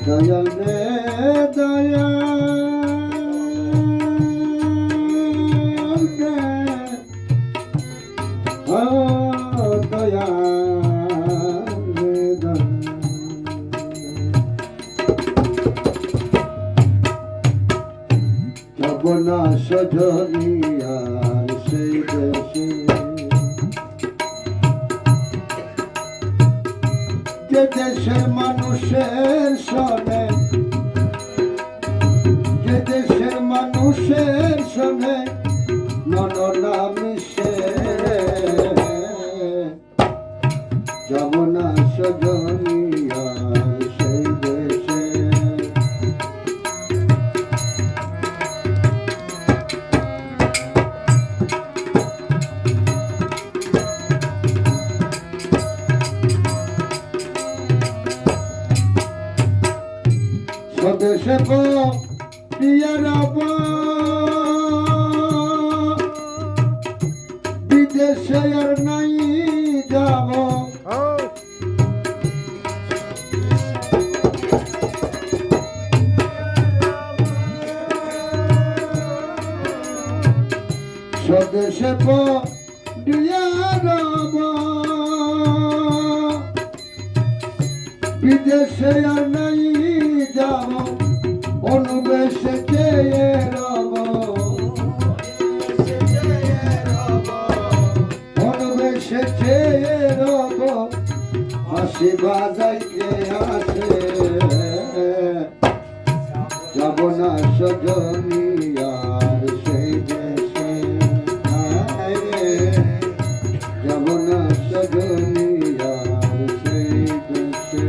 দয়াল রে দয়াল রে ও দয়াল রে দয়াল যাব না সজনিয়ার সেই দেশে যে দেশের মানুষের সনে যে দেশের মানুষের সনে মন না মিশে যাব না সজনিয়ার সেই দেশে স্বদেশে প্রিয় রব বিদেশে আর নাই যাব স্বদেশে প্রিয় রব বিদেশে আর নাই যাব অনুবেশে চেয়ে রব অনুবেশে চেয়ে রব হাসি বাজাইতে আসে যাব না সজনিয়ার সেই দেশে যাব না সজনিয়ার সেই দেশে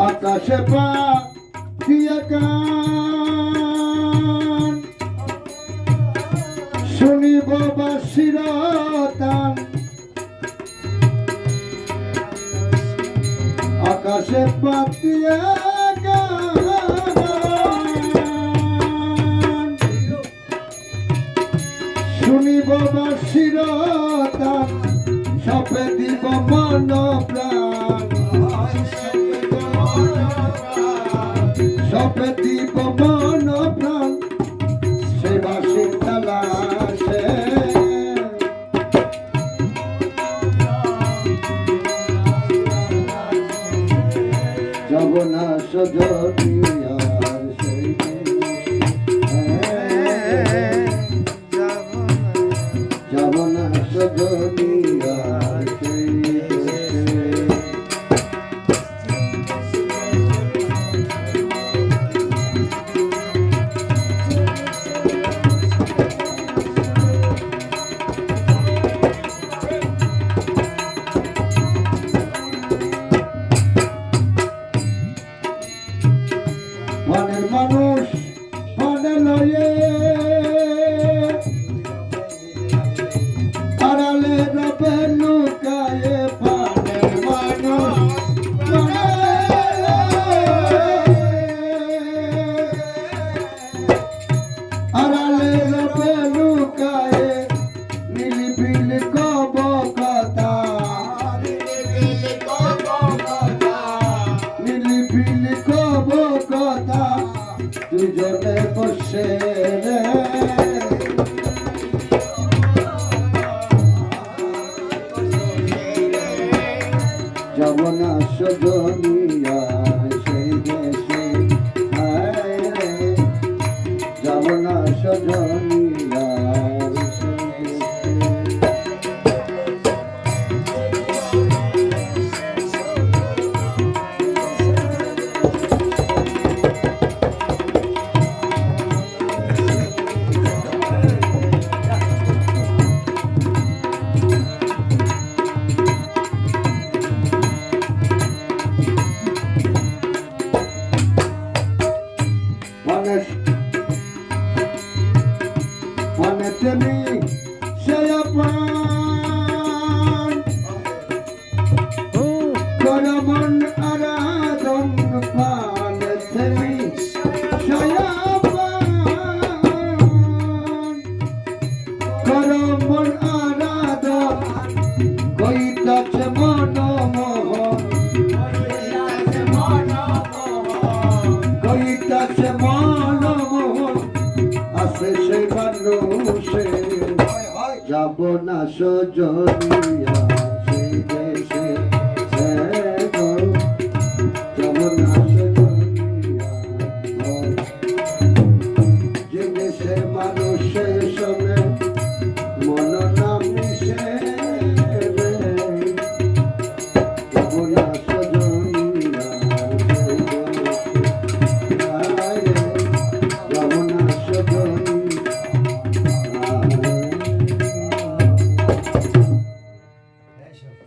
আকাশে পাখিয়া গান শুনিব বাঁশির তান আকাশে পাখিয়া গান শুনিব বাঁশির তান সপে দিব মন প্রাণ সপে দিব মন প্রাণ সে বাঁশির তালাশে যাব না সজনিয়ার সেই যাব না সজনিয়ার সেই মনের মানুষ মনে লয়ে আড়ালে রবে লুকায়ে মনের মানুষ আড়ালে রবে লুকায়ে নিলিবিল কব কথা নিলিবিল কব কথা দুজনে বসে রে যাব না সজনিয়ার সেই দেশে যাব না সজনিয়ার সেই দেশে যাব না সজনিয়া সেই দেশে গো যাব না সজনিয়া যে দেশের মানুষের সঙ্গে মন না মিশে যাব না সজনিয়া সেই দেশে যাব না সজনিয়া এই সব